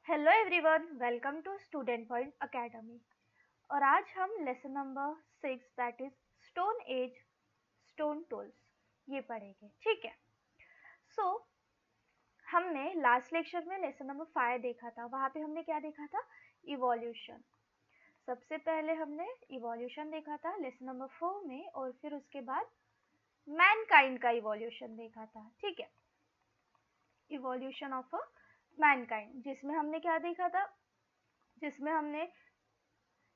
Hello everyone, welcome to student point academy. और आज हम lesson number 6 that is stone age stone tools ये पढ़ेंगे। ठीक है। सो हमने लास्ट लेक्चर में लेसन नंबर 5 देखा था। वहाँ पे हमने क्या देखा था? इवोल्यूशन। सबसे पहले हमने इवोल्यूशन देखा था लेसन नंबर 4 में, और फिर उसके बाद मैनकाइंड का इवोल्यूशन देखा था। ठीक है, इवोल्यूशन ऑफ अ मैनकाइंड, जिसमें हमने क्या देखा था? जिसमें हमने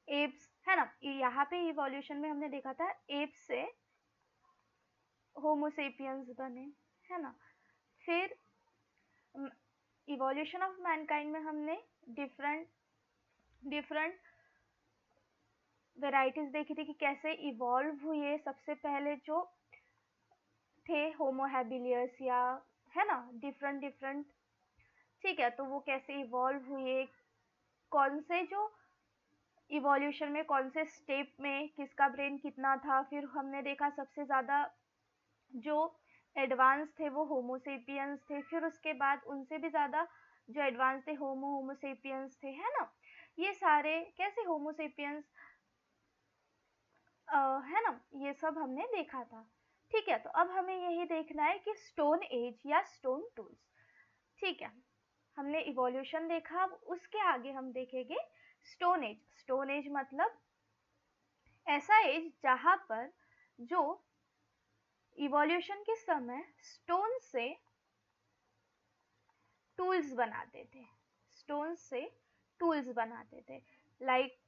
एप्स, है ना, यहाँ पे इवोल्यूशन में हमने देखा था एप्स से होमोसेपियंस बने, है ना। फिर इवोल्यूशन ऑफ मैनकाइंड में हमने डिफरेंट डिफरेंट वेराइटीज देखी थी कि कैसे इवॉल्व हुए। सबसे पहले जो थे होमो हैबिलियस, या है ना, डिफरेंट डिफरेंट। ठीक है, तो वो कैसे इवॉल्व हुए, कौन से जो इवोल्यूशन में कौन से स्टेप में किसका ब्रेन कितना था। फिर हमने देखा सबसे ज़्यादा जो एडवांस थे वो होमोसेपियंस थे। फिर उसके बाद उनसे भी ज़्यादा जो एडवांस थे होमोसेपियंस थे, है ना। ये सारे कैसे होमोसेपियंस, है ना, ये सब हमने देखा था। ठीक है, तो अब हमें यही देखना है कि स्टोन एज या स्टोन टूल्स। ठीक है, हमने इवोल्यूशन देखा। अब उसके आगे हम देखेंगे स्टोन एज। स्टोन एज मतलब ऐसा एज जहाँ पर जो इवोल्यूशन के समय स्टोन से टूल्स बनाते थे। स्टोन से टूल्स बनाते थे, लाइक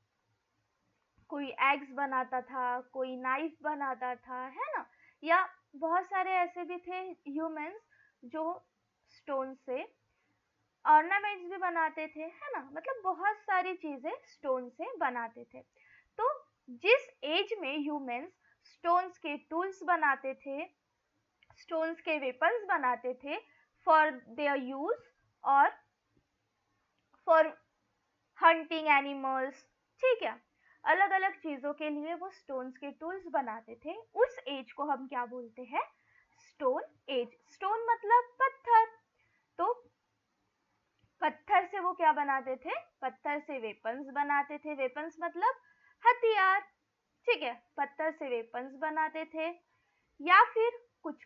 कोई एग्स बनाता था, कोई नाइफ बनाता था, है ना। या बहुत सारे ऐसे भी थे ह्यूमंस जो स्टोन से ऑर्नामेंट्स भी बनाते थे, है ना। मतलब बहुत सारी चीजें स्टोन से बनाते थे। तो जिस एज में ह्यूमंस स्टोन्स के टूल्स बनाते थे, स्टोन्स के वेपन्स बनाते थे फॉर देयर यूज और फॉर हंटिंग एनिमल्स, ठीक है, अलग अलग चीजों के लिए वो स्टोन्स के टूल्स बनाते थे, उस एज को हम क्या बोलते हैं? Stone age. स्टोन मतलब पत्थर, तो पत्थर से वो क्या बनाते थे? पत्थर से वेपन्स बनाते थे। वेपन्स मतलब हथियार, ठीक है, पत्थर से वेपन्स बनाते थे। या फिर कुछ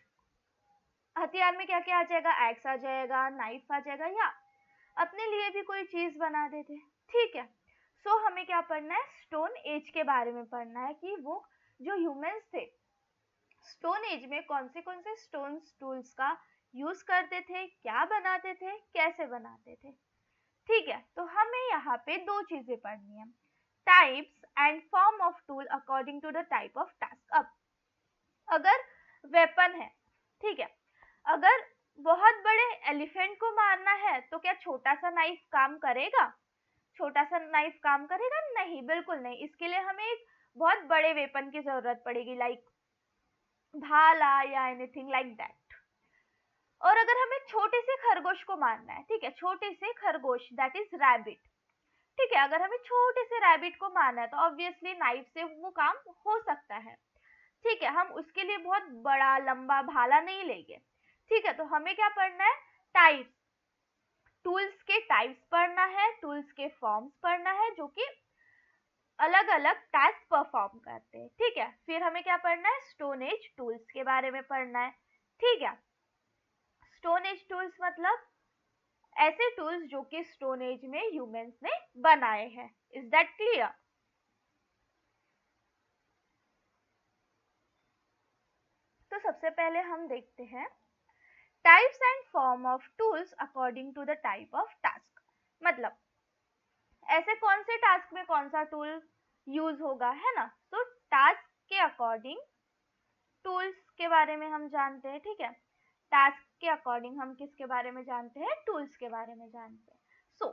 हथियार में क्या क्या आ जाएगा? एक्स आ जाएगा, नाइफ आ जाएगा, या अपने लिए भी कोई चीज बनाते थे। ठीक है, सो हमें क्या पढ़ना है? स्टोन एज के बारे में पढ़ना है कि वो जो ह्यूमंस थे स्टोन एज में कौन से स्टोन टूल्स का यूज करते थे, क्या बनाते थे, कैसे बनाते थे। ठीक है, तो हमें यहाँ पे दो चीजें पढ़नी है, types and form of tool according to the type of task. अब अगर वेपन है, ठीक है, अगर बहुत बड़े एलिफेंट को मारना है तो क्या छोटा सा नाइफ काम करेगा? छोटा सा नाइफ काम करेगा? नहीं, बिल्कुल नहीं। इसके लिए हमें एक बहुत बड़े वेपन की जरूरत पड़ेगी, लाइक भाला या एनीथिंग लाइक दैट। और अगर हमें छोटे से खरगोश को मारना है, ठीक है, छोटे से खरगोश दैट इज रैबिट, ठीक है, अगर हमें छोटे से रैबिट को मारना है तो ऑब्वियसली नाइफ से वो काम हो सकता है। ठीक है, हम उसके लिए बहुत बड़ा लंबा भाला नहीं लेंगे। ठीक है, तो हमें क्या पढ़ना है? टाइप्स, टूल्स के टाइप्स पढ़ना है, टूल्स के फॉर्म्स पढ़ना है जो कि अलग अलग टास्क परफॉर्म करते हैं। ठीक है, फिर हमें क्या पढ़ना है? स्टोन एज टूल्स के बारे में पढ़ना है। ठीक है, स्टोन एज टूल्स मतलब ऐसे टूल्स जो कि स्टोन एज में ह्यूमंस ने बनाए हैं। Is that clear? तो सबसे पहले हम देखते हैं types and form of tools according to the type of task. मतलब ऐसे कौन से टास्क में कौन सा टूल यूज होगा, है ना। तो टास्क के अकॉर्डिंग टूल्स के बारे में हम जानते हैं। ठीक है, टास्क के अकॉर्डिंग हम किसके बारे में जानते हैं? टूल्स के बारे में जानते हैं। सो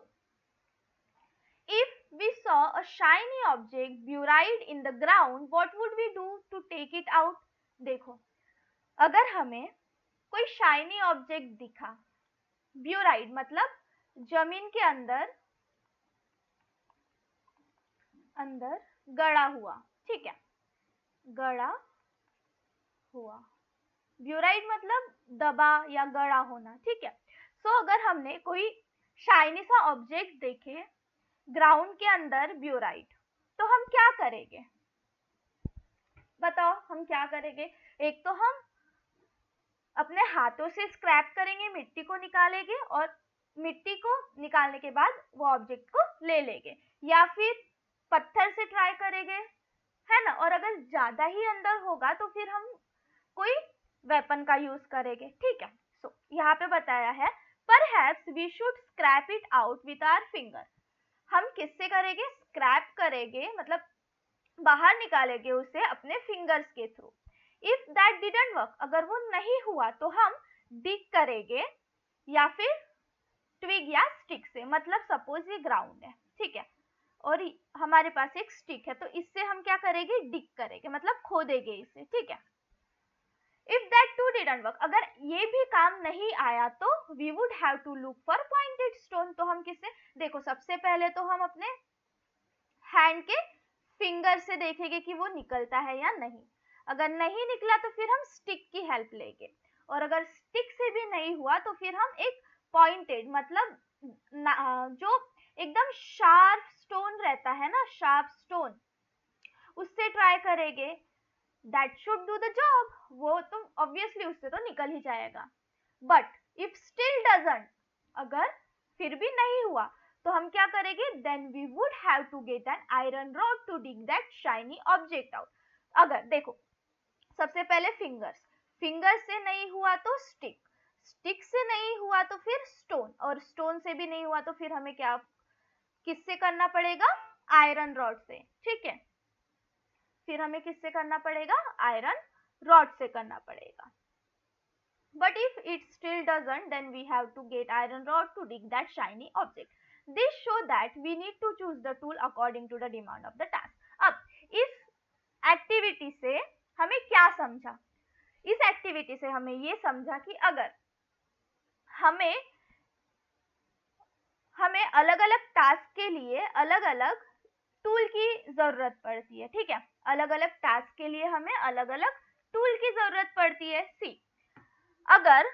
if we saw a shiny object buried in the ground, what would we do to take it out? देखो, अगर हमें कोई शाइनी ऑब्जेक्ट दिखा, ब्यूराइड मतलब जमीन के अंदर अंदर गड़ा हुआ, ठीक है, गड़ा हुआ, ब्यूराइड मतलब दबा या गड़ा होना। ठीक है, सो अगर हमने कोई शाइनी सा ऑब्जेक्ट देखे ग्राउंड के अंदर ब्यूराइट, तो हम क्या करेंगे? बताओ हम क्या करेंगे? एक तो हम अपने हाथों से स्क्रैप करेंगे, मिट्टी को निकालेंगे और मिट्टी को निकालने के बाद वो ऑब्जेक्ट को ले लेंगे, या फिर पत्थर से ट्राई करेंगे, है ना। और अगर ज्यादा ही अंदर होगा तो फिर हम कोई वेपन का यूज करेंगे, ठीक है। सो यहाँ पे बताया है, perhaps we should scrap it out with our finger. हम किससे करेंगे? स्क्रैप करेंगे, मतलब बाहर निकालेंगे उसे अपने फिंगर्स के through. If that didn't work, अगर वो नहीं हुआ तो हम डिग करेंगे या फिर ट्विग या स्टिक से, मतलब सपोज ये ग्राउंड है, ठीक है, और हमारे पास एक स्टिक है, तो इससे हम क्या करेंगे? डिग करेंगे, मतलब खोदेंगे इसे, ठीक है। If that too didn't work, अगर ये भी काम नहीं आया तो we would have to look for pointed stone. तो हम किससे? देखो सबसे पहले तो हम अपने हैंड के फिंगर से देखेंगे कि वो निकलता है या नहीं। अगर नहीं निकला तो फिर हम स्टिक की हेल्प लेंगे, और अगर स्टिक से भी नहीं हुआ तो फिर हम एक पॉइंटेड, मतलब जो एकदम शार्प स्टोन रहता है ना, शार्प स्टोन, उससे ट्राई करेंगे। That should do the job, वो तो ऑब्वियसली उससे तो निकल ही जाएगा। बट इफ स्टिल डजंट, अगर फिर भी नहीं हुआ तो हम क्या करेंगे? Then we would have to get an iron rod to dig that shiny object out. अगर देखो सबसे पहले फिंगर्स, फिंगर से नहीं हुआ तो स्टिक, स्टिक से नहीं हुआ तो फिर स्टोन, और स्टोन से भी नहीं हुआ तो फिर हमें क्या, किससे करना पड़ेगा? आयरन रॉड से, ठीक है। फिर हमें किससे करना पड़ेगा? आयरन रॉड से करना पड़ेगा। But if it still doesn't, then we have to get iron rod to dig that shiny object. This show that we need to choose the tool according to the demand of the task. अब इस activity से हमें क्या समझा? इस activity से हमें ये समझा कि अगर हमें अलग अलग टास्क के लिए अलग अलग टूल की जरूरत पड़ती है, ठीक है। अलग अलग टास्क के लिए हमें अलग अलग टूल की जरूरत पड़ती है। सी, अगर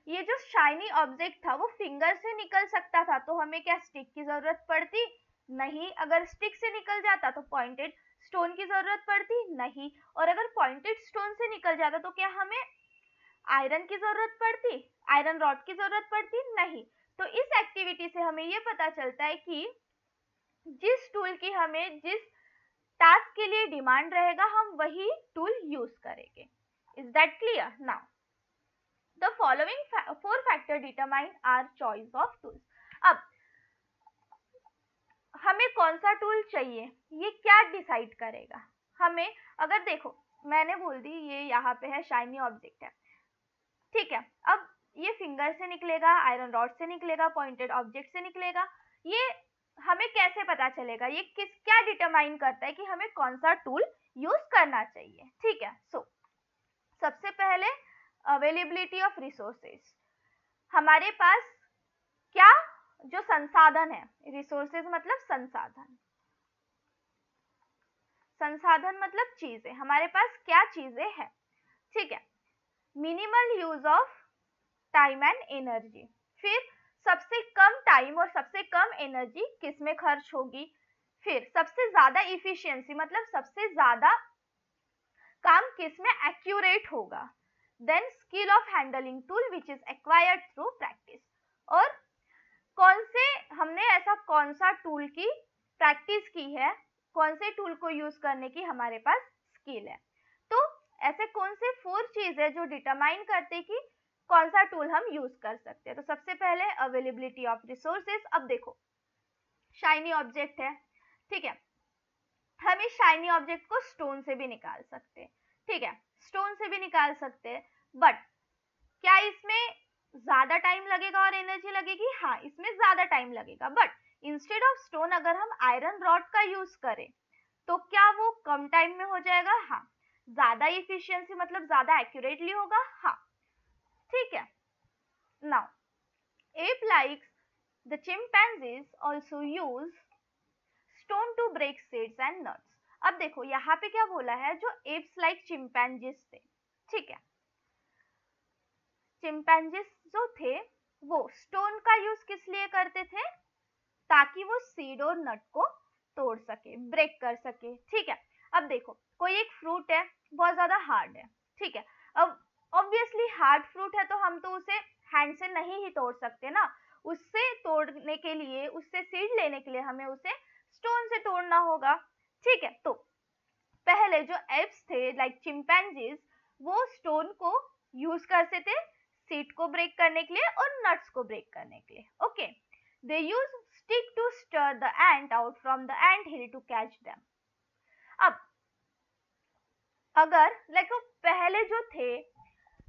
ये जो शाइनी ऑब्जेक्ट था वो फिंगर से निकल सकता था तो हमें क्या स्टिक की जरूरत पड़ती? नहीं। अगर स्टिक से निकल जाता तो पॉइंटेड स्टोन की जरूरत पड़ती? नहीं। और अगर पॉइंटेड स्टोन से निकल जाता तो क्या हमें आयरन की जरूरत पड़ती? आयरन रॉड की जरूरत पड़ती? नहीं। तो इस एक्टिविटी से हमें ये पता चलता है कि जिस टूल की हमें जिस टास्क के लिए डिमांड रहेगा हम वही टूल यूज करेंगे। Is that clear? Now the following four factor determine our choice of tools. अब हमें कौन सा टूल चाहिए ये क्या डिसाइड करेगा? हमें, अगर देखो मैंने बोल दी ये यहाँ पे है शाइनी ऑब्जेक्ट है, ठीक है। अब ये फिंगर से निकलेगा, आयरन रॉड से निकलेगा, पॉइंटेड ऑब्जेक्ट से निकलेगा, ये हमें कैसे पता चलेगा? ये क्या डिटरमाइन करता है कि हमें कौन सा टूल यूज करना चाहिए, ठीक है। सो सबसे पहले अवेलेबिलिटी ऑफ रिसोर्सेज, हमारे पास क्या जो संसाधन है, रिसोर्सेज मतलब संसाधन, संसाधन मतलब चीजें, हमारे पास क्या चीजें हैं, ठीक है। Minimal use of time and energy, फिर सबसे कम टाइम और सबसे कम एनर्जी किस में खर्च होगी, फिर सबसे ज्यादा इफिशियंसी मतलब सबसे ज्यादा काम किस में एक्यूरेट होगा, then skill of handling tool which is acquired through practice, और कौन से हमने ऐसा कौन सा टूल की प्रैक्टिस की है, कौन से टूल को यूज करने की हमारे पास स्किल है। तो ऐसे कौन से 4 चीज है जो डिटरमाइन करते कि कौन सा टूल हम यूज कर सकते हैं। तो सबसे पहले अवेलेबिलिटी ऑफ रिसोर्सेज। अब देखो शाइनी ऑब्जेक्ट है, ठीक है, हम इस शाइनी ऑब्जेक्ट को स्टोन से भी निकाल सकते हैं, ठीक है, स्टोन से भी निकाल सकते हैं, बट क्या इसमें ज्यादा टाइम लगेगा और एनर्जी लगेगी? हाँ, इसमें ज्यादा टाइम लगेगा, बट इंस्टेड ऑफ स्टोन अगर हम आयरन रॉड का यूज करें तो क्या वो कम टाइम में हो जाएगा? हाँ। ज्यादा इफिशियंसी मतलब ज्यादा एक्यूरेटली होगा? हाँ, ठीक है। Now ape like the chimpanzees also use stone to break seeds and nuts. अब देखो यहाँ पे क्या बोला है, जो apes like chimpanzees थे, ठीक है, चिंपैंजीज जो थे वो स्टोन का यूज किस लिए करते थे, ताकि वो सीड और नट को तोड़ सके, ब्रेक कर सके। ठीक है, अब देखो कोई एक फ्रूट है, बहुत ज्यादा हार्ड है, ठीक है, अब ऑब्वियसली हार्ड फ्रूट है तो हम तो उसे हैंड से नहीं ही तोड़ सकते ना, उससे तोड़ने के लिए, उससे सीड लेने के लिए हमें उसे स्टोन से तोड़ना होगा। ठीक है, तो पहले जो एप्स थे लाइक चिंपैंजीज, वो स्टोन को यूज करते थे सीड को ब्रेक करने के लिए और नट्स को ब्रेक करने के लिए। Okay, they use stick to stir the ant out from the ant hill to catch them. अब अगर लाइक पहले जो थे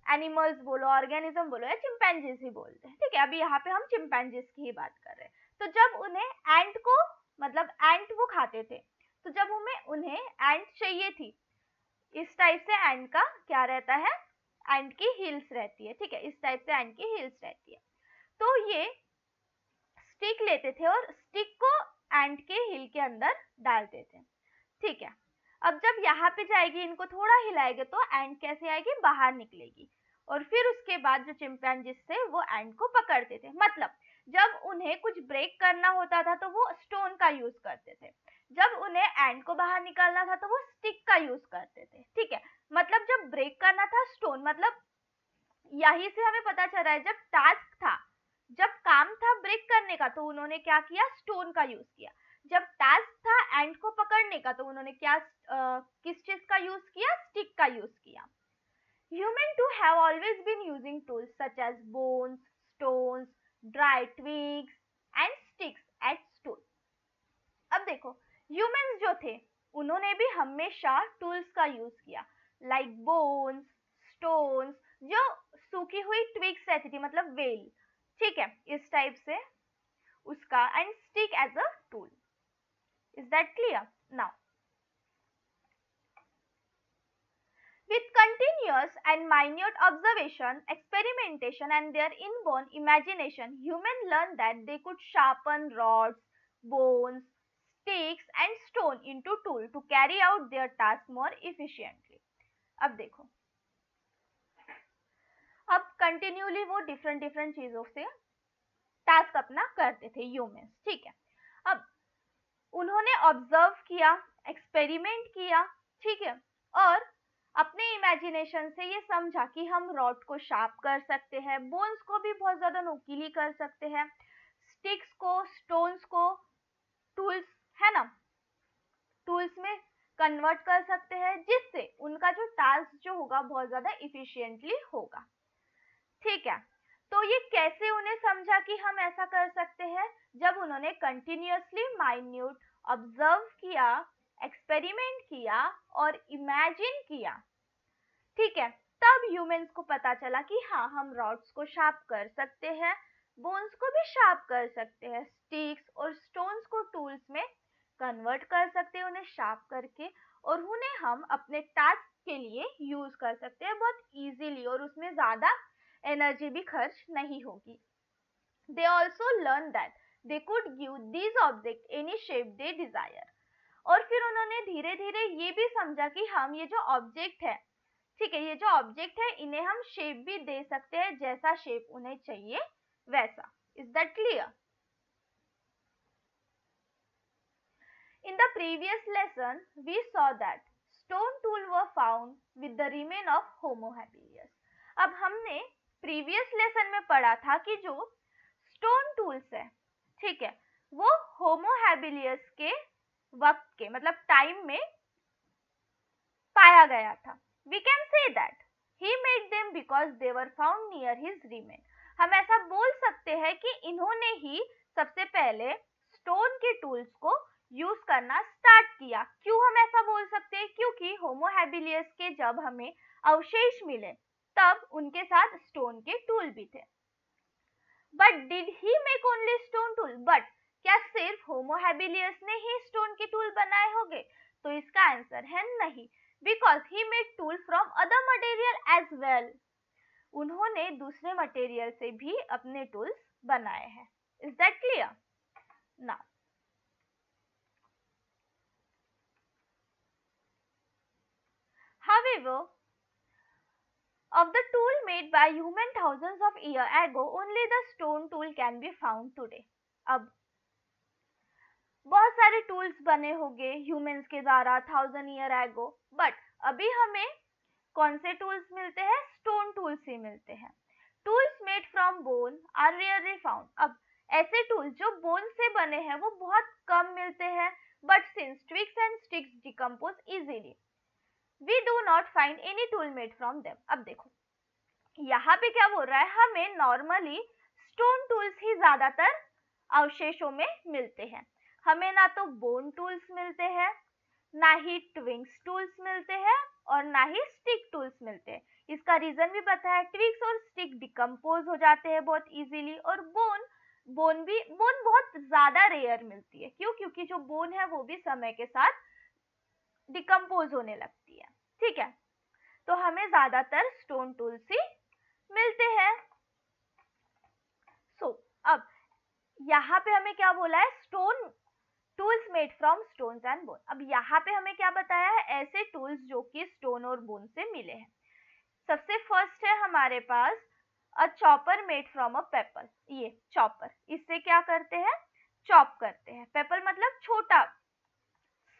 एनिमल्स बोलो, ऑर्गेनिज्म बोलो या चिंपैंजीज ही बोलते हैं, ठीक है, अभी यहाँ पे हम चिंपैंजीज की ही बात कर रहे हैं। तो जब उन्हें एंट को, मतलब एंट वो खाते थे, तो जब उन्हें एंट चाहिए थी, इस टाइप से एंट का क्या रहता है, एंट की हील्स रहती है। ठीक है, इस टाइप से एंट की हील्स रहती है। तो ये स्टिक लेते थे और स्टिक को एंट के हिल के अंदर डालते थे। ठीक है, अब जब यहाँ पे जाएगी, इनको थोड़ा हिलाएंगे तो एंट कैसे आएगी, बाहर निकलेगी, और फिर उसके बाद जो चिंपैंजीज थे वो एंट को पकड़ते थे। मतलब जब उन्हें कुछ ब्रेक करना होता था तो वो स्टोन का यूज करते थे, जब उन्हें एंट को बाहर निकालना था तो वो स्टिक का यूज करते थे। ठीक है, मतलब जब ब्रेक करना था स्टोन, मतलब यही से हमें पता चल रहा है जब टास्क था, जब काम था ब्रेक करने का, तो उन्होंने क्या किया, स्टोन का यूज किया। जब टास्क था एंट को पकड़ने का, तो उन्होंने क्या किस चीज का यूज किया, स्टिक का यूज किया। Human to have always been using tools such as bones, stones, dry twigs and sticks as tool. अब देखो ह्यूमंस जो थे उन्होंने भी हमेशा टूल्स का यूज किया, लाइक बोन्स, स्टोन्स, जो सूखी हुई ट्विग्स रहती थी, मतलब वेल, ठीक है, इस टाइप से उसका, and stick as a tool. Is that clear? Now with continuous and minute observation, experimentation and their inborn imagination, humans learned that they could sharpen rods, bones, sticks and stone into tool to carry out their task more efficiently. अब देखो, अब continually वो different चीजों से task अपना करते थे humans. ठीक है, अब उन्होंने ऑब्जर्व किया, एक्सपेरिमेंट किया, ठीक है, और अपने इमेजिनेशन से ये समझा कि हम रॉड को शार्प कर सकते हैं, बोन्स को भी बहुत ज्यादा नुकीली कर सकते हैं, स्टिक्स को, स्टोन्स को टूल्स, है ना, टूल्स में कन्वर्ट कर सकते हैं, जिससे उनका जो टास्क जो होगा बहुत ज्यादा इफिशिएंटली होगा। ठीक है, तो ये कैसे उन्हें समझा कि हम ऐसा कर सकते हैं, जब उन्होंने कंटिन्यूअसली माइन्यूट ऑब्जर्व किया, एक्सपेरिमेंट किया और इमेजिन किया। ठीक है, तब ह्यूमंस को पता चला कि हाँ, हम रॉड्स को शार्प कर सकते हैं, बोन्स को भी शार्प कर सकते हैं, स्टिक्स और स्टोन्स को टूल्स में कन्वर्ट कर सकते हैं उन्हें शार्प करके, और उन्हें हम अपने टास्क के लिए यूज कर सकते हैं बहुत इजीली, और उसमें ज्यादा एनर्जी भी खर्च नहीं होगी। They also learned that they could give these objects any shape they desire. और फिर उन्होंने धीरे धीरे ये भी समझा कि हम ये जो ऑब्जेक्ट है, ठीक है, ये जो ऑब्जेक्ट है इन्हें हम शेप भी दे सकते हैं, जैसा शेप उन्हें चाहिए वैसा। Is that clear? In the previous lesson, we saw that stone tools were found with the remain of Homo habilis. अब हमने previous lesson में पढ़ा था कि जो stone tools है, ठीक है, वो Homo habilis के वक्त के, मतलब टाइम में पाया गया था। We can say that he made them because they were found near his remain. हम ऐसा बोल सकते हैं कि इन्होंने ही सबसे पहले स्टोन के टूल्स को यूज करना स्टार्ट किया। क्यों हम ऐसा बोल सकते हैं? क्योंकि होमो हैबिलियस के जब हमें अवशेष मिले तब उनके साथ स्टोन के टूल भी थे। But did he make only stone tool? But क्या सिर्फ होमो हैबिलियस ने ही स्टोन के टूल बनाए होंगे? तो इसका आंसर है नहीं, because he made tool from other material as well. उन्होंने दूसरे मटेरियल से भी अपने टूल्स बनाए हैं। Is that clear? Now however, of the tool made by human thousands of years ago, only the stone tool can be found today. अब बहुत सारे टूल्स बने होंगे ह्यूमंस के द्वारा 1000 ईयर एगो, बट अभी हमें कौन से टूल्स मिलते हैं? स्टोन टूल्स ही मिलते हैं. Tools made from bone are rarely found. अब ऐसे टूल्स जो बोन से बने हैं वो बहुत कम मिलते हैं, but since twigs and sticks decompose easily, we do not find any tool made from them. अब देखो यहाँ पे क्या बोल रहा है, हमें नॉर्मली स्टोन टूल्स ही ज्यादातर अवशेषों में मिलते हैं. हमें ना तो बोन टूल्स मिलते हैं, ना ही ट्विग्स टूल्स मिलते हैं, और ना ही स्टिक टूल्स मिलते हैं. इसका रीजन भी पता है, ट्विग्स और स्टिक डिकम्पोज हो जाते हैं बहुत इजीली, और बोन बहुत ज्यादा रेयर मिलती है. क्यों? क्योंकि जो बोन है वो भी समय के साथ डिकम्पोज होने लगती है. ठीक है, तो हमें ज्यादातर स्टोन टूल्स ही मिलते हैं. अब यहाँ पे हमें क्या बोला है? Stone tools made from stones and bone. अब यहाँ पे हमें क्या बताया है? ऐसे टूल्स जो कि स्टोन और बोन से मिले हैं. सबसे फर्स्ट है हमारे पास a chopper made from a pebble. ये चॉपर, इससे क्या करते हैं? चॉप करते हैं. पेपल मतलब छोटा,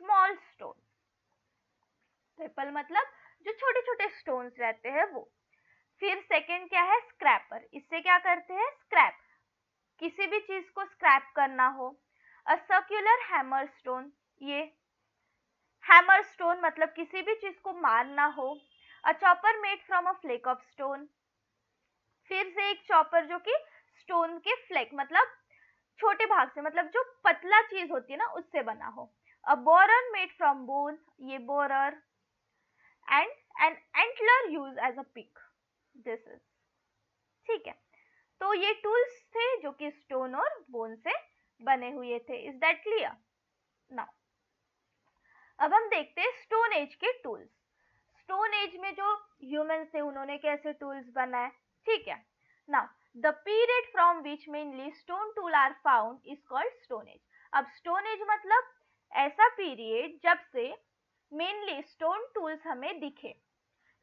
स्मॉल स्टोन. पेपल मतलब जो छोटे छोटे स्टोन्स रहते हैं वो. फिर सेकंड क्या है? स्क्रैपर. इससे क्या करते हैं? स्क्रैप, किसी भी चीज को स्क्रैप करना हो. अ सर्कुलर हैमर स्टोन, ये हैमर स्टोन मतलब किसी भी चीज को मारना हो. A chopper made from a flake of stone. फिर से एक चॉपर जो कि स्टोन के फ्लेक मतलब छोटे भाग से, मतलब जो पतला चीज होती है ना उससे बना हो. A borer made from bone, ये borer. And an antler use as a pick. This is. ठीक है, तो ये टूल्स थे जो कि स्टोन और बोन से बने हुए थे. Is that clear? नाउ अब हम देखते हैं स्टोन एज के टूल्स. स्टोन एज में जो ह्यूमंस थे उन्होंने कैसे टूल्स बनाए. ठीक है, now the period from which mainly stone tool are found is called stone age. अब स्टोन एज मतलब ऐसा पीरियड जब से मेनली स्टोन टूल्स हमें दिखे.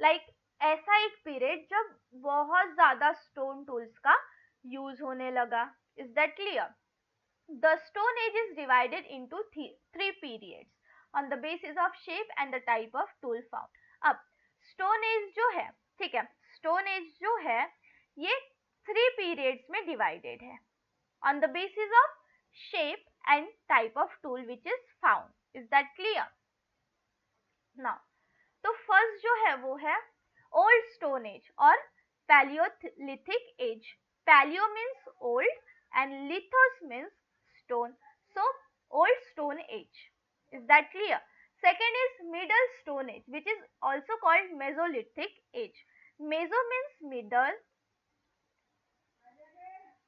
लाइक ऐसा एक पीरियड जब बहुत ज्यादा स्टोन टूल्स का यूज होने लगा. Is that clear? The stone age is divided into three periods on the basis of shape and the type of tool found. अब स्टोन एज जो है, ठीक है, स्टोन एज जो है ये थ्री पीरियड्स में डिवाइडेड है on the basis of shape and type of tool which is found. Is that clear? Now तो फर्स्ट जो है वो है ओल्ड स्टोन एज और Palaeolithic as. Palaeo means old and lithos means stone. So old stone age. Is that clear? Second is middle stone age, which is also called Mesolithic age. Meso means middle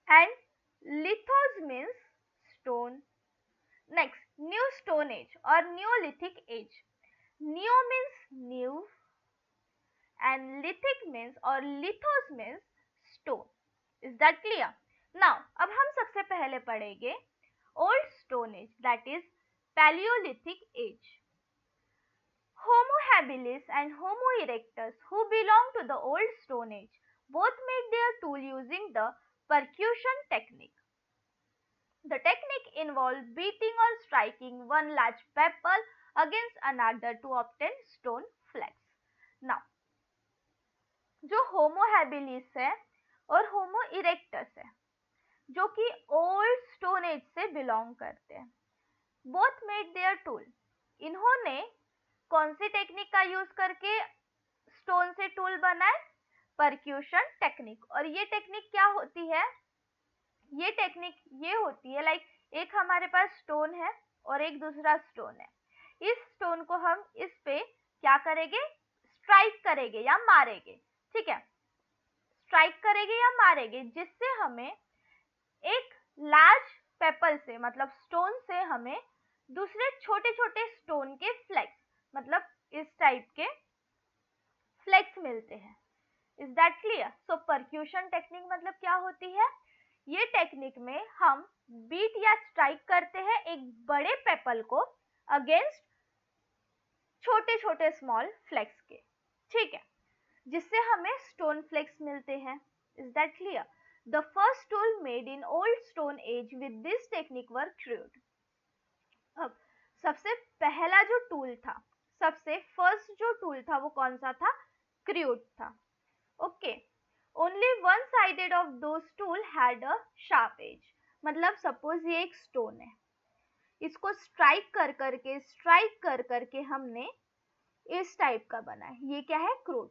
and lithos means stone. Next, new stone age or Neolithic age. Neo means new and lithic means or lithos means stone. Is that clear? Now, अब हम सबसे पहले पढ़ेंगे old stone age, that is Paleolithic age. Homo habilis and Homo erectus, who belong to the old stone age, both made their tool using the percussion technique. The technique involves beating or striking one large pebble against another to obtain stone flakes. Now, जो Homo habilis है और होमो erectus है जो कि old stone as से belong करते हैं, both made their tool. इन्होंने कौन सी टेक्निक का यूज करके स्टोन से टूल बनाए? Percussion technique. और ये टेक्निक क्या होती है? ये टेक्निक ये होती है लाइक एक हमारे पास स्टोन है और एक दूसरा स्टोन है. इस स्टोन को हम इस पे क्या करेंगे? स्ट्राइक करेंगे या मारेंगे. ठीक है, स्ट्राइक करेंगे या मारेंगे, जिससे हमें एक लार्ज पेपल से मतलब स्टोन से हमें दूसरे छोटे छोटे स्टोन के फ्लेक्स मतलब इस टाइप के फ्लेक्स मिलते हैं. Is that clear? So percussion technique मतलब क्या होती है? ये टेक्निक में हम बीट या स्ट्राइक करते हैं एक बड़े पेपल को अगेंस्ट छोटे छोटे स्मॉल फ्लेक्स के. ठीक है, जिससे हमें स्टोन फ्लेक्स मिलते हैं. Is that clear? The first tool made in old stone as with this technique were crude. अब सबसे पहला जो टूल था, सबसे फर्स्ट जो टूल था वो कौन सा था? क्रूड था. Okay. Only one sided of those tool had a sharp edge. मतलब सपोज ये एक स्टोन है, इसको स्ट्राइक कर करके हमने इस टाइप का बना है. ये क्या है? क्रूड.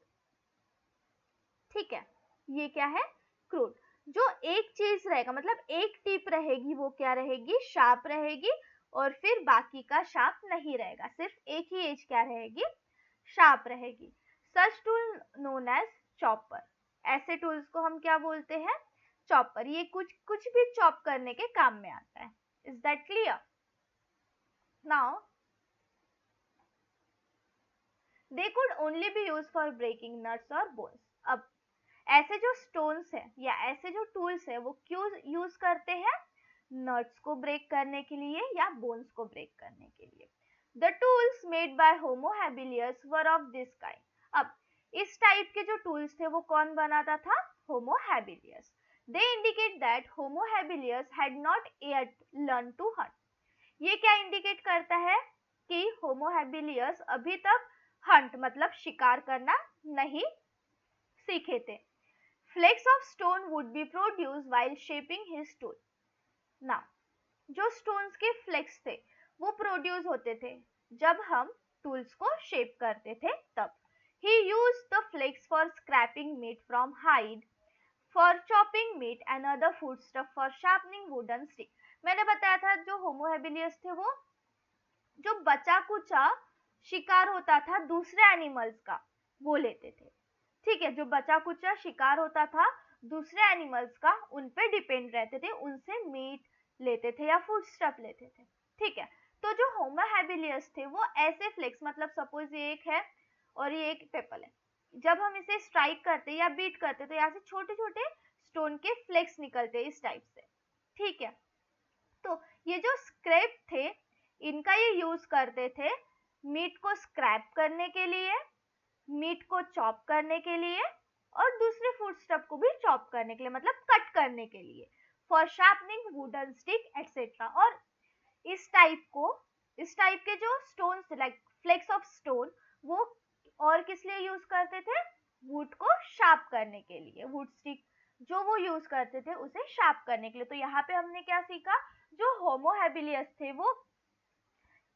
ठीक है, ये क्या है? क्रूड. जो एक चीज रहेगा, मतलब एक टिप रहेगी, वो क्या रहेगी? शार्प रहेगी. और फिर बाकी का शार्प नहीं रहेगा, सिर्फ एक ही एज क्या रहेगी? शार्प रहेगी. सच टूल नोन एज चॉपर. ऐसे टूल्स को हम क्या बोलते हैं? चॉपर. ये कुछ कुछ भी चॉप करने के काम में आता है. Is that clear? Now they could only be use for breaking nuts और बोन्स. अब ऐसे जो स्टोन्स है या ऐसे जो टूल्स है वो क्यों यूज करते हैं? नट्स को ब्रेक करने के लिए या बोन्स को ब्रेक करने के लिए. The tools made by Homo habilis were of this kind. अब इस टाइप के जो टूल्स थे वो कौन बनाता था? Homo habilis. They indicate that Homo habilis had not yet learn to hunt. ये क्या इंडिकेट करता है? कि होमो हैबिलियस अभी तक हंट मतलब शिकार करना नहीं सीखे थे. Flakes of stone would be produced while shaping his tool. Now, जो stones के flakes थे वो produce होते थे जब हम tools को shape करते थे तब. He used the flakes for scraping meat from hide, for chopping meat and other foodstuff, for sharpening wooden stick. मैंने बताया था जो होमो हैबिलियस थे वो जो बचा कुचा शिकार होता था दूसरे एनिमल्स का वो लेते थे. ठीक है, जो बचा कुचा शिकार होता था दूसरे एनिमल्स का उन पे डिपेंड रहते थे, उनसे मीट लेते थे या फूड स्टफ लेते थे. ठीक है, तो जो होमो हैबिलियस थे वो ऐसे फ्लेक्स, मतलब सपोज ये एक है और ये एक पेपल है, जब हम इसे स्ट्राइक करते या बीट करते तो यहाँ से छोटे छोटे स्टोन के फ्लेक्स निकलते इस टाइप से. ठीक है, तो ये जो स्क्रैप थे इनका ये यूज करते थे मीट को स्क्रैप करने के लिए, मीट को चॉप करने के लिए और दूसरे फूड स्टफ को भी चॉप करने के लिए, मतलब कट करने के लिए, for sharpening wooden stick etcetera. और इस टाइप के जो stone like flakes of stone वो और किस लिए यूज करते थे? वुड को शार्प करने के लिए. वुड स्टिक जो वो यूज करते थे उसे शार्प करने के लिए. तो यहाँ पे हमने क्या सीखा? जो होमो हैबिलियस थे वो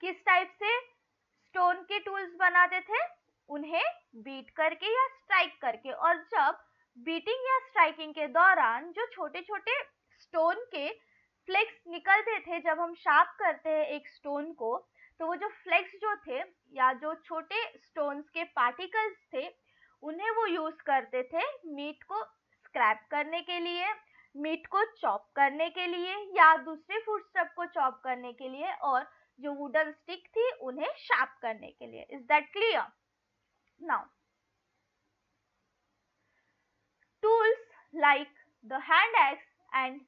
किस टाइप से स्टोन के टूल्स बनाते थे? उन्हें बीट करके या स्ट्राइक करके. और जब बीटिंग या स्ट्राइकिंग के दौरान जो छोटे छोटे स्टोन के फ्लेक्स निकलते थे, जब हम शार्प करते हैं एक स्टोन को तो वो जो फ्लेक्स जो थे या जो छोटे स्टोन्स के पार्टिकल्स थे उन्हें वो यूज करते थे मीट को स्क्रैप करने के लिए, मीट को चॉप करने के लिए या दूसरे फूड स्टफ को चॉप करने के लिए, और जो वुडन स्टिक थी उन्हें शार्प करने के लिए. Is that clear? Now tools like the hand axe and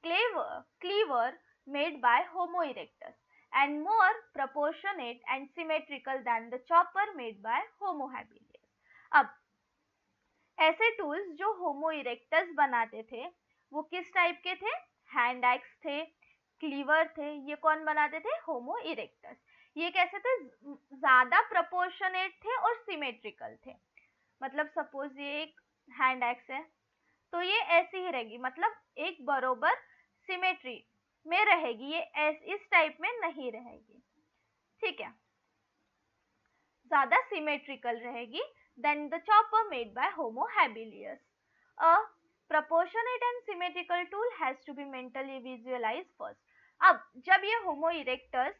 cleaver made by Homo erectus and more proportionate and symmetrical than the chopper made by Homo habilis. अब ऐसे टूल्स जो होमो erectus बनाते थे वो किस टाइप के थे? हैंड एक्स थे, क्लीवर थे. ये कौन बनाते थे? होमो इरेक्टस. ये कैसे थे? ज्यादा प्रोपोर्शनेट थे और सिमेट्रिकल थे. मतलब सपोज ये एक हैंड एक्स है तो ये ऐसी ही रहेगी, मतलब एक बरोबर सिमेट्री में रहेगी, ये इस टाइप में नहीं रहेगी. ठीक है, ज्यादा सिमेट्रिकल रहेगी than the chopper made by Homo habilis. A proportionate and symmetrical tool has to be mentally visualized first. अब जब ये Homo erectus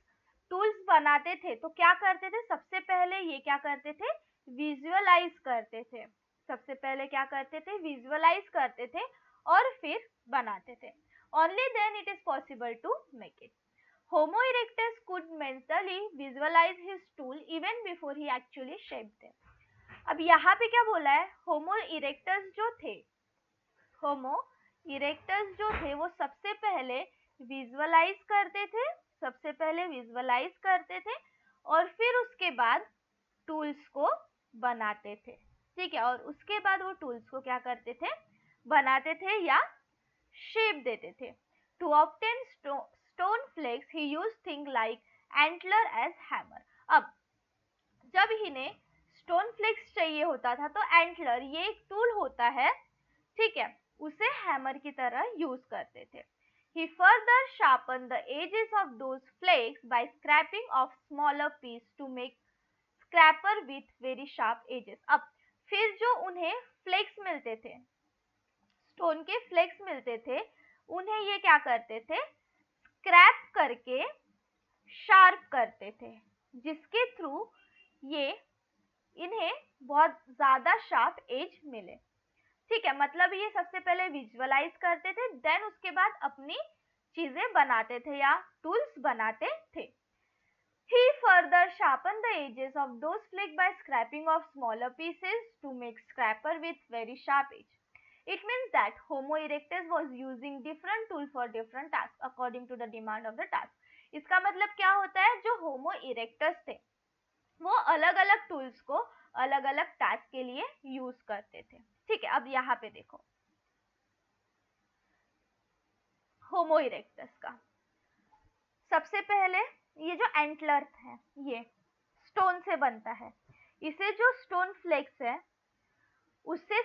टूल्स बनाते थे तो क्या करते थे? सबसे पहले ये क्या करते थे? विजुअलाइज करते थे. सबसे पहले क्या करते थे? विजुअलाइज करते थे और फिर बनाते थे. Only then it is possible to make it. Homo erectus could mentally visualize his tool even before he actually shaped them. अब यहाँ पे क्या बोला है? होमो इरेक्टस जो थे वो सबसे पहले विजुअलाइज करते थे और फिर उसके बाद टूल्स को बनाते थे. ठीक है, और उसके बाद वो टूल्स को क्या करते थे, बनाते थे या शेप देते थे. टू ऑब्टेन स्टोन फ्लेक्स ही use thing like antler as hammer. अब जब इन्हें स्टोन फ्लेक्स चाहिए होता था तो एंटलर, ये एक टूल होता है, ठीक है, उसे हैमर की तरह यूज करते थे. He further sharpened the edges of those flakes by scraping off smaller piece to make scraper with very sharp edges. अब फिर जो उन्हें फ्लेक्स मिलते थे, स्टोन के फ्लेक्स मिलते थे, उन्हें ये क्या करते थे, स्क्रैप करके शार्प करते थे, जिसके थ्रू ये इन्हें बहुत ज्यादा शार्प एज मिले. ठीक है, मतलब ये सबसे पहले विजुअलाइज करते थे, देन उसके बाद अपनी चीजें बनाते थे या टूल्स बनाते थे. He further sharpened the edges of those flakes by scraping off smaller pieces to make scraper with very sharp edge. It means that Homo erectus was using different tool for different tasks according to the demand of the task. इसका मतलब क्या होता है, जो होमो erectus थे वो अलग अलग टूल्स को अलग अलग टास्क के लिए यूज करते थे. ठीक है, अब यहाँ पे देखो होमो इरेक्टस का सबसे पहले ये जो एंटलर है ये स्टोन से बनता है. इसे जो स्टोन फ्लेक्स है उससे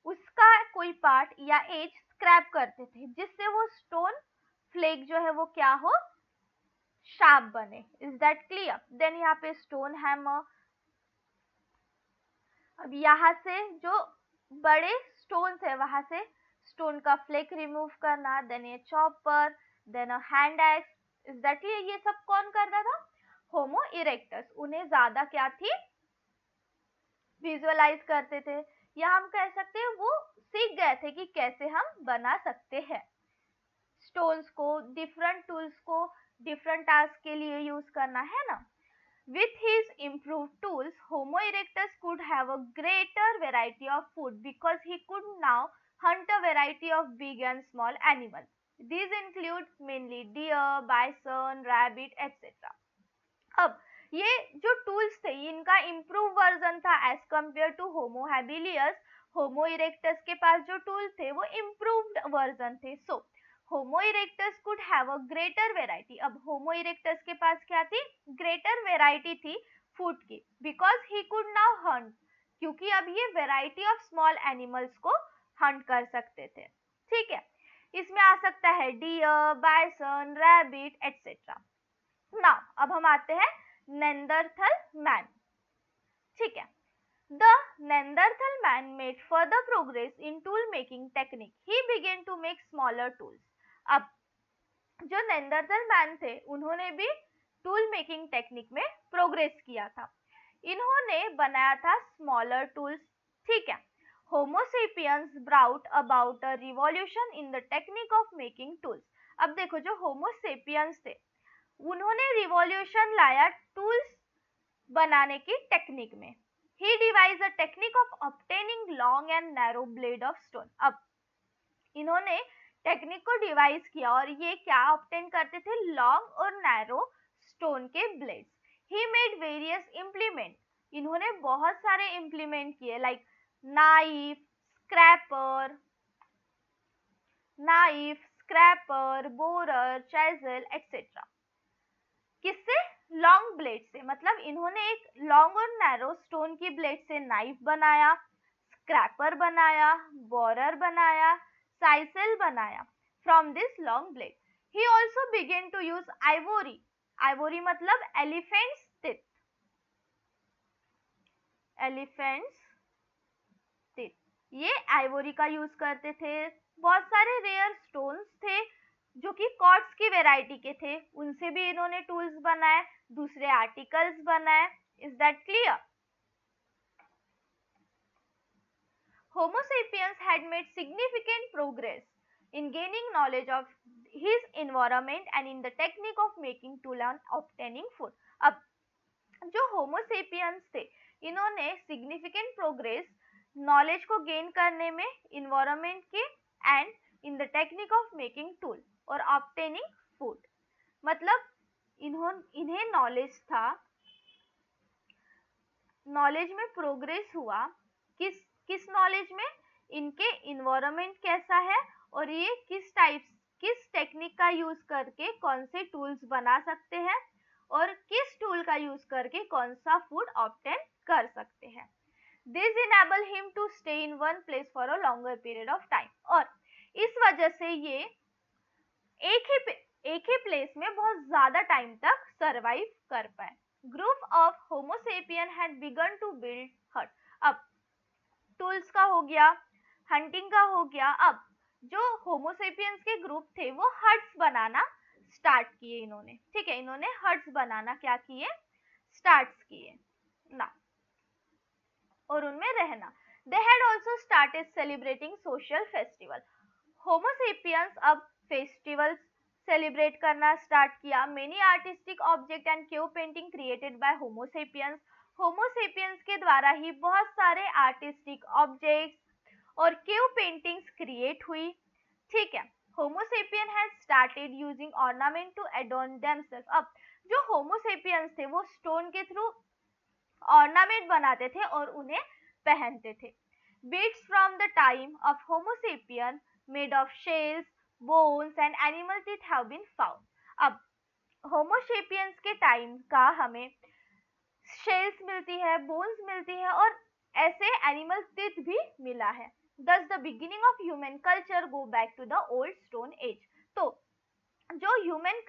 उसका कोई पार्ट या एज स्क्रैप करते थे, जिससे वो स्टोन फ्लेक जो है वो क्या हो, शार्प बने. Is that clear? देन यहाँ पे स्टोन हैमर. अब यहाँ से जो बड़े स्टोन्स है वहां से स्टोन का फ्लेक रिमूव करना, देन ये chopper, then a hand axe. Is that clear? ये सब कौन करता था, होमो इरेक्टस. उन्हें ज्यादा क्या थी, विजुअलाइज करते थे, या हम कह सकते हैं वो सीख गए थे कि कैसे हम बना सकते हैं स्टोन्स को, डिफरेंट टूल्स को डिफरेंट टास्क के लिए यूज करना है ना. With his improved tools, Homo erectus could have a greater variety of food because he could now hunt a variety of big and small animals. These include mainly deer, bison, rabbit, etc. अब ये जो tools थे इनका improve version था as compare to Homo habilis. Homo erectus के पास जो tool थे वो इम्प्रूव्ड वर्जन थे. So Homo erectus could have a greater variety. अब होमो इरेक्टस के पास क्या थी, ग्रेटर वेराइटी थी फूड की, because he could now hunt, क्योंकि अब ये वेराइटी ऑफ स्मॉल एनिमल्स को हंट कर सकते थे. ठीक है, इसमें आ सकता है deer, bison, rabbit etcetera. Now अब हम आते हैं नेंडरथल मैन. ठीक है, the Neanderthal man made further progress in tool making technique. He began to make smaller tools. अब जो नेंडरथल मैन थे उन्होंने भी टूल मेकिंग टेक्निक में प्रोग्रेस किया था. इन्होंने बनाया था स्मॉलर टूल्स. ठीक है, Homo sapiens brought about a revolution in the technique of making tools. अब देखो जो होमो सेपियंस थे उन्होंने रिवॉल्यूशन लाया टूल्स बनाने की टेक्निक में. He devise a technique of obtaining long and narrow blade of stone. अब इन्होंने टेक्निक को डिवाइस किया और ये क्या ऑब्टेन करते थे, लॉन्ग और नैरो स्टोन के blades. He made various implement. इन्होंने बहुत सारे इम्प्लीमेंट किए like knife, scraper, borer, chisel etcetera. किससे, लॉन्ग ब्लेड से. मतलब इन्होंने एक लॉन्ग और नैरो स्टोन की ब्लेड से नाइफ बनाया, स्क्रैपर बनाया, बोरर बनाया, साइसेल बनाया from this long blade. He also began to use ivory. Ivory मतलब एलिफेंट्स टीथ. ये आइवोरी का यूज करते थे. बहुत सारे रेयर स्टोन्स थे जो कि क्वार्ट्ज की वैरायटी के थे, उनसे भी इन्होंने टूल्स बनाए, दूसरे आर्टिकल्स बनाए. Is that clear? Homo sapiens had made significant progress in gaining knowledge of his environment and in the technique of making tool and obtaining food. अब जो Homo sapiens थे इन्होंने significant progress नॉलेज को gain करने में environment के and in the technique of making tool और obtaining food. मतलब इन्हें नॉलेज था, नॉलेज में प्रोग्रेस हुआ किस नॉलेज में, इनके इन्वायरमेंट कैसा है और ये किस टेक्निक का यूज करके कौन से टूल्स बना सकते हैं और किस टूल का यूज करके कौन सा फूड ऑब्टेन कर सकते हैं. This enable him to stay in one place for a longer period of time. और इस वजह से ये एक ही प्लेस में बहुत ज्यादा टाइम तक सरवाइव कर पाए. Group of homo sapien had begun to build hut. अब टूल्स का हो गया, हंटिंग का हो गया. अब जो होमोसेपियंस के ग्रुप थे वो हट्स बनाना स्टार्ट किए इन्होंने. ठीक है, इन्होंने हट्स बनाना क्या किए, स्टार्ट किए ना, और उनमें रहना. They had also started celebrating social festival. Homo sapiens अब फेस्टिवल्स सेलिब्रेट करना स्टार्ट किया. Many artistic object and cave painting created by Homo sapiens. Homo sapiens के द्वारा ही बहुत सारे आर्टिस्टिक ऑब्जेक्ट्स और केव पेंटिंग्स क्रिएट हुई. ठीक है, homo sapien has started using ornament to adorn themself. अब जो होमोसेपियंस थे वो स्टोन के थ्रू ऑर्नामेंट बनाते थे और उन्हें पहनते थे. Beads from the time of homo sapien made of shells, bones and animal teeth have been found. अब होमोसेपियंस के टाइम का हमें शेल्स मिलती है, बोन्स मिलती है और ऐसे एनिमल टीथ भी मिला है. Thus the beginning of human culture go back to the old stone age. तो जो ह्यूमन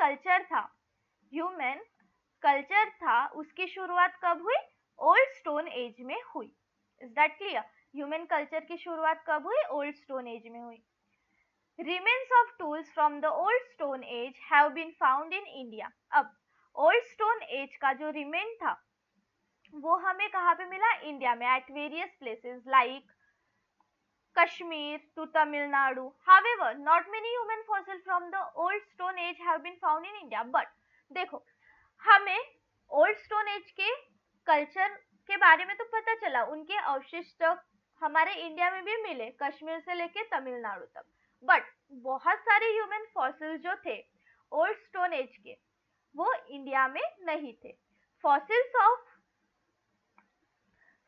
कल्चर था उसकी शुरुआत कब हुई, ओल्ड स्टोन एज में हुई. Is that clear? Human culture की शुरुआत कब हुई, ओल्ड स्टोन एज में हुई. Remains of tools from the old stone age have been found in India. अब ओल्ड स्टोन एज का जो रिमेन था वो हमें कहाँ पे मिला, इंडिया में, at various places like Kashmir to Tamil Nadu. However, not many human fossils from the old stone age have been found in India. But देखो, हमें ओल्ड स्टोन एज के कल्चर के बारे में तो पता चला, उनके अवशिष्ट हमारे इंडिया में भी मिले, कश्मीर से लेके तमिलनाडु तक. बट बहुत सारे ह्यूमन फॉसिल्स जो थे ओल्ड स्टोन एज के वो इंडिया में नहीं थे.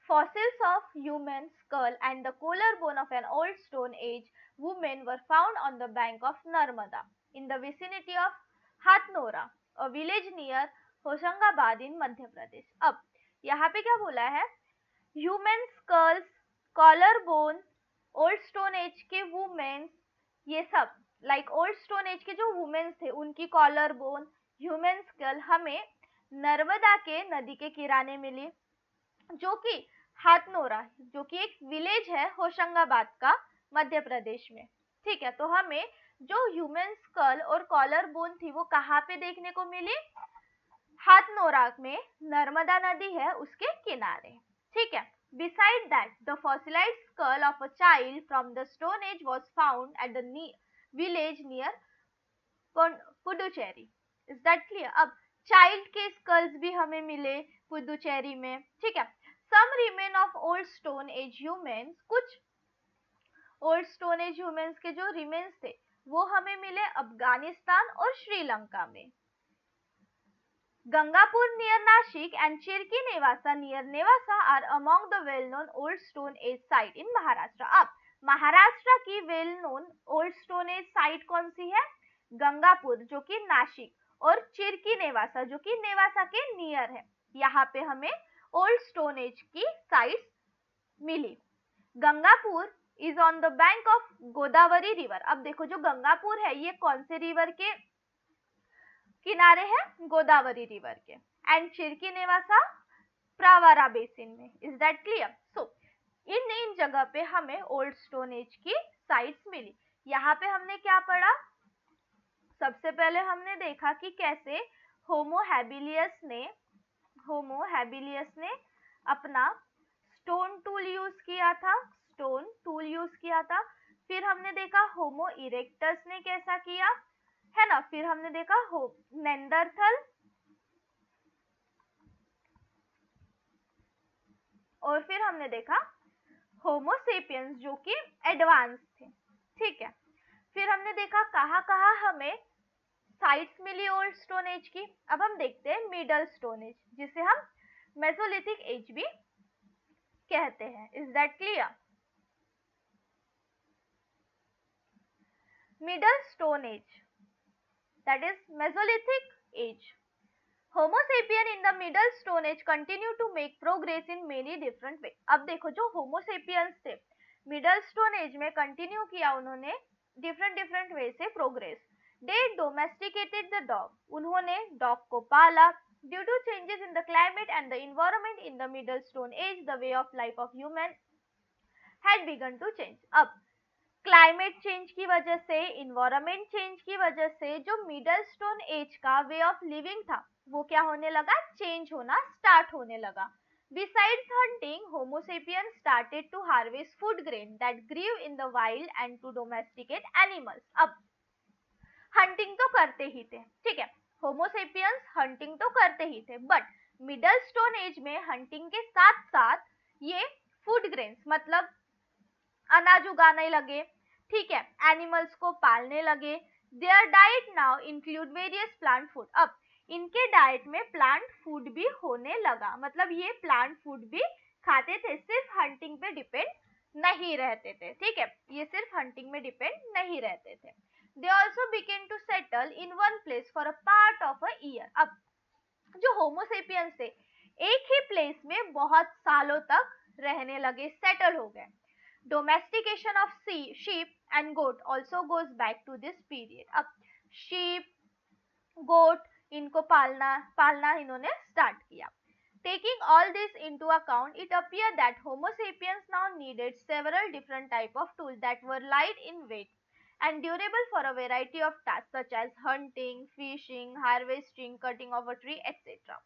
Fossils of human skull and the collarbone of an old stone age woman were found on the bank of Narmada in the vicinity of Hatnora, a village near Hoshangabad इन मध्य प्रदेश. अब यहाँ पे क्या बोला है, human skulls, collar bone, old stone age के womens, ये सब like old stone age के जो वुमेन्स थे उनकी कॉलर बोन, ह्यूमन स्कल हमें नर्मदा के नदी के किनारे मिली, जो कि हाथनोरा, जो कि एक विलेज है होशंगाबाद का मध्य प्रदेश में. ठीक है, तो हमें जो ह्यूमन स्कल और कॉलर बोन थी वो कहाँ पे देखने को मिली, हाथनोरा में, नर्मदा नदी है उसके किनारे. ठीक है. Beside that, the fossilized skull of a child from the Stone Age was found at the village near Puducherry. Is that clear? अब चाइल्ड के स्कल्स भी हमें मिले पुडुचेरी में. ठीक है. Some remain of old Stone Age humans, कुछ ओल्ड स्टोन एज ह्यूमंस के जो रिमेन्स थे वो हमें मिले अफगानिस्तान और श्रीलंका में. Gangapur near Nashik and Chirki Nevasa near Nevasa are among the well-known old stone age site in Maharashtra. अब महाराष्ट्र की well known old stone as site कौन सी है, गंगापुर जो कि नासिक और चिरकी नेवासा जो कि नेवासा के नियर है. यहाँ पे हमें ओल्ड स्टोन एज की साइट्स मिली. Gangapur is on the bank of Godavari river. अब देखो जो गंगापुर है ये कौन से रिवर के किनारे है, गोदावरी रिवर के. एंड चिरकी नेवासा प्रावारा बेसिन में. Is that clear? सो इन जगह पे हमें ओल्ड स्टोन एज की साइट्स मिली. यहाँ पे हमने क्या पढ़ा, सबसे पहले हमने देखा कि कैसे होमो हैबिलियस ने अपना स्टोन टूल यूज किया था. फिर हमने देखा होमो इरेक्टस ने कैसा किया है ना. फिर हमने देखा नेंडरथल और फिर हमने देखा होमोसेपियंस जो कि एडवांस थे. ठीक है. फिर हमने देखा कहाँ हमें साइट्स मिली ओल्ड स्टोन एज की. अब हम देखते हैं मिडल स्टोन एज जिसे हम मेसोलिथिक एज भी कहते हैं. Is that clear? Middle stone as, that is Mesolithic age. Homo sapien in the middle stone age continue to make progress in many different ways. अब देखो जो Homo sapiens थे middle stone age में continue किया उन्होंने different way से progress. They domesticated the dog, उन्होंने dog को पाला. Due to changes in the climate and the environment in the middle stone age, the way of life of human had begun to change. अब climate change की वजह से, environment change की वजह से जो मिडल स्टोन एज का way of living था वो क्या होने लगा, चेंज होना स्टार्ट होने लगा. Besides hunting, Homo sapiens started to harvest food grain that grew in the wild and to domesticate animals. अब हंटिंग तो करते ही थे, ठीक है, होमो सेपियंस हंटिंग तो करते ही थे, बट मिडल स्टोन एज में हंटिंग के साथ साथ ये फूड ग्रेन्स मतलब अनाज उगाने लगे, ठीक है, एनिमल्स को पालने लगे. Their diet now include various plant food. अब इनके डाइट में प्लांट फूड भी होने लगा, मतलब ये प्लांट फूड भी खाते थे, सिर्फ हंटिंग पे डिपेंड नहीं रहते थे, ठीक है, ये सिर्फ हंटिंग में डिपेंड नहीं रहते थे. They also began to settle in one place for a part of a year. अब जो होमोसेपियंस थे एक ही प्लेस में बहुत सालों तक रहने लगे, सेटल हो गए. Domestication of sheep and goat also goes back to this period. अब sheep, goat इनको पालना इन्होंने स्टार्ट किया. Taking all this into account, it appeared that Homo sapiens now needed several different types of tools that were light in weight and durable for a variety of tasks such as hunting, fishing, harvesting, cutting of a tree, etc.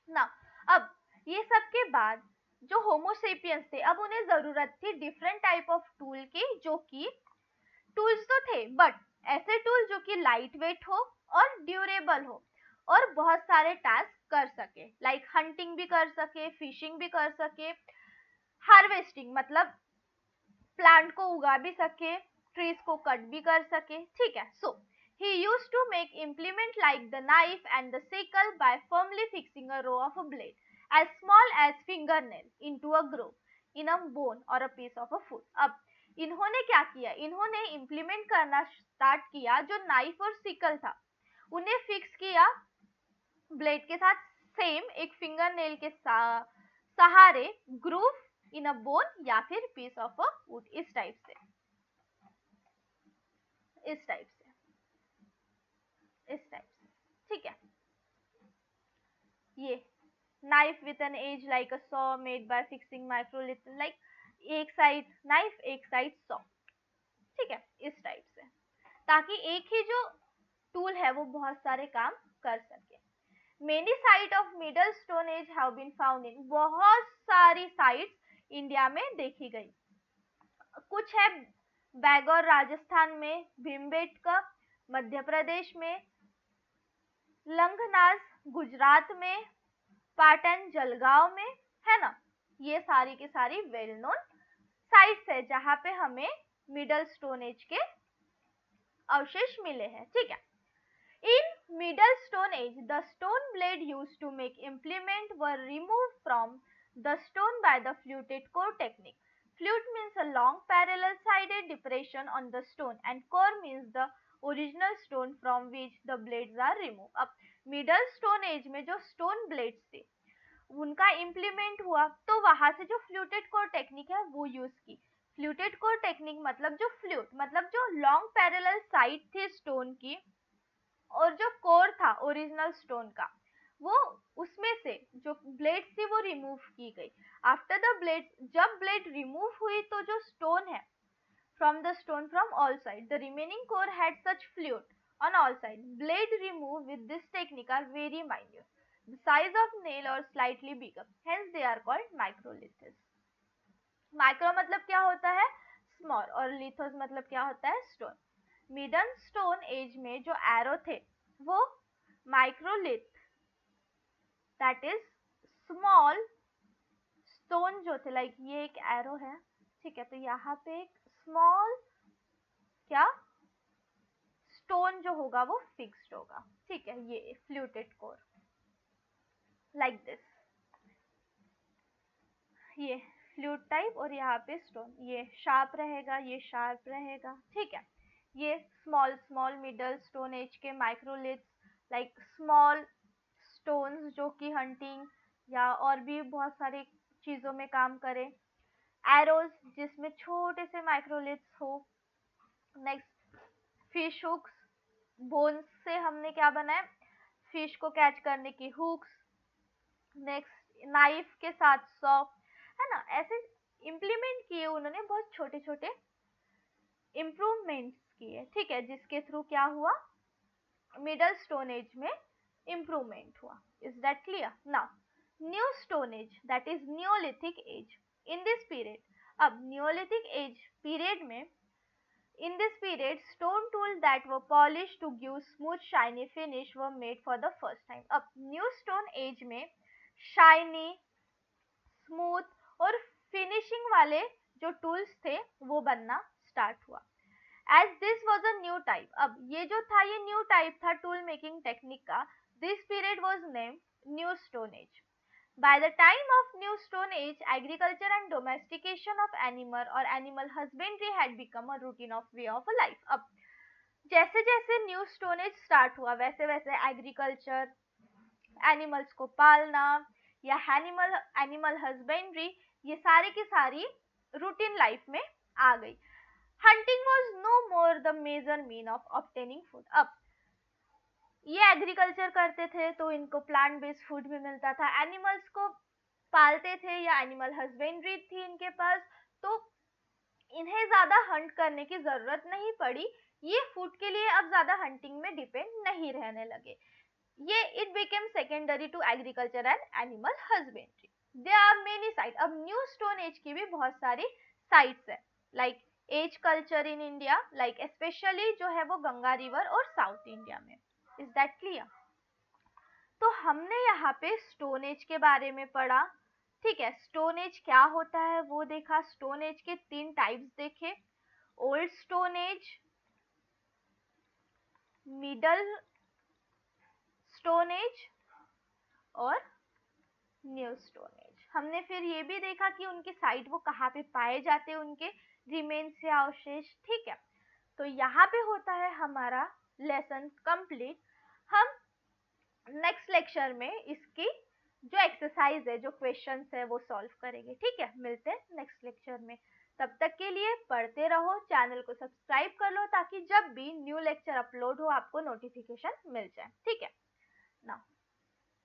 Now, अब ये सब के बाद जो होमो sapiens थे अब उन्हें जरूरत थी डिफरेंट टाइप ऑफ टूल की, जो कि टूल्स तो थे बट ऐसे टूल जो कि लाइट वेट हो और ड्यूरेबल हो और बहुत सारे टास्क कर सके, लाइक हंटिंग भी कर सके, फिशिंग भी कर सके, हार्वेस्टिंग मतलब प्लांट को उगा भी सके, ट्रीज को कट भी कर सके, ठीक है. सो he used to make implement like the knife and the sickle by firmly fixing a row of a blade as small as fingernail into a groove in a bone or a piece of a food. अब इन्होंने क्या किया, इन्होंने implement करना start किया जो knife और sickle था उन्हें फिक्स किया ब्लेड के साथ, सेम एक फिंगर नेल के सहारे ग्रूव इन अ बोन या फिर पीस ऑफ अ वुड, इस टाइप से, इस टाइप से, इस टाइप से, ठीक है. ये knife with an edge like a saw made by fixing microlith, like एक साइड नाइफ एक साइड सॉ, ठीक है, इस टाइप से, ताकि एक ही जो टूल है वो बहुत सारे काम कर सके. Many sites of middle stone age have been found in, बहुत सारी साइट्स इंडिया में देखी गई. कुछ है बैगौर राजस्थान में, भीमबेटका मध्य प्रदेश में, लंघनाज गुजरात में, पाटन जलगांव में, है ना, ये सारी की सारी वेल नोन साइट्स है जहां पे हमें मिडल स्टोन एज के अवशेष मिले हैं, ठीक है. In middle stone age, the stone blade used to make implement were removed from the stone by the fluted core technique. Flute means a long parallel sided depression on the stone and core means the original stone from which the blades are removed. अब middle stone age में जो stone blades थे उनका implement हुआ तो वहां से जो fluted core technique है वो use की. Fluted core technique मतलब जो flute मतलब जो long parallel side थी stone की और जो कोर था ओरिजिनल स्टोन का वो उसमें से जो ब्लेड थी वो रिमूव की गई. आफ्टर द ब्लेड, जब ब्लेड रिमूव हुई तो जो स्टोन है from the stone from all side, the remaining core had such fluid on all sides. Blade removed with this technique are very minute, the size of nail or slightly bigger, hence they are called microliths. Micro मतलब क्या होता है, small, और लिथोस मतलब क्या होता है, stone. Middle stone age में जो एरो थे वो microlith, that is small stone जो थे, लाइक ये एक एरो है, ठीक है, तो यहाँ पे एक स्मॉल क्या स्टोन जो होगा वो फिक्स्ड होगा, ठीक है, ये फ्लूटेड कोर लाइक दिस, ये फ्लूइड टाइप और यहाँ पे स्टोन, ये शार्प रहेगा, ये शार्प रहेगा, ठीक है। ये small small middle stone age के माइक्रोलिथ्स, लाइक स्मॉल स्टोन्स जो कि हंटिंग या और भी बहुत सारी चीज़ों में काम करें। एरोज जिसमें छोटे से माइक्रोलिथ्स हो। नेक्स्ट फिश हुक्स, बोन्स से हमने क्या बनाया, फिश को कैच करने की हुक्स। नेक्स्ट नाइफ के साथ सॉ, है ना, ऐसे इम्प्लीमेंट किए उन्होंने, बहुत छोटे छोटे इम्प्रूवमेंट्स किए, ठीक है, जिसके थ्रू क्या हुआ, मिडल स्टोन एज में इम्प्रूवमेंट हुआ। Is that clear? Now new stone age, that is neolithic age. In this period, अब नियोलिथिक एज पीरियड में, in this period stone tools that were polished to give smooth shiny finish were made for the first time। अब new stone age में shiny, smooth और finishing वाले जो tools थे वो बनना स्टार्ट हुआ। As this was a new type, अब ये जो था ये न्यू टाइप था टूल मेकिंग टेक्निक का, this period was named new stone age. By the time of New Stone Age, agriculture and domestication of animal or animal husbandry had become a routine of way of life। अब जैसे जैसे new stone as start हुआ वैसे वैसे agriculture, animals को पालना या animal husbandry, ये सारी की सारी रूटीन लाइफ में आ गई। Hunting was no more the major mean of obtaining food. अब ये एग्रीकल्चर करते थे तो इनको प्लांट बेस्ड फूड भी मिलता था, एनिमल्स को पालते थे या एनिमल हस्बेंड्री थी इनके पास, तो इन्हें ज्यादा हंट करने की जरूरत नहीं पड़ी। ये फूड के लिए अब ज्यादा हंटिंग में डिपेंड नहीं रहने लगे। ये it became secondary to agriculture and animal husbandry. There are many site, अब न्यू स्टोन एज की भी बहुत सारी साइट्स है, like as culture in India, like specially जो है वो गंगा रिवर और साउथ इंडिया में। Is that clear? तो हमने यहाँ पे स्टोन एज के बारे में पढ़ा, ठीक है। स्टोन एज क्या होता है वो देखा, स्टोन एज के 3 टाइप्स देखे, old stone as, middle stone as और न्यू स्टोन एज। हमने फिर ये भी देखा कि उनके साइट वो कहाँ पे पाए जाते हैं, उनके रिमेन्स या अवशेष, ठीक है। तो यहाँ पे होता है हमारा लेसन कंप्लीट। हम नेक्स्ट लेक्चर में इसकी जो एक्सरसाइज है, जो क्वेश्चंस है वो सॉल्व करेंगे, ठीक है। मिलते हैं नेक्स्ट लेक्चर में, तब तक के लिए पढ़ते रहो, चैनल को सब्सक्राइब कर लो ताकि जब भी न्यू लेक्चर अपलोड हो आपको नोटिफिकेशन मिल जाए, ठीक है ना।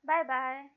Bye bye.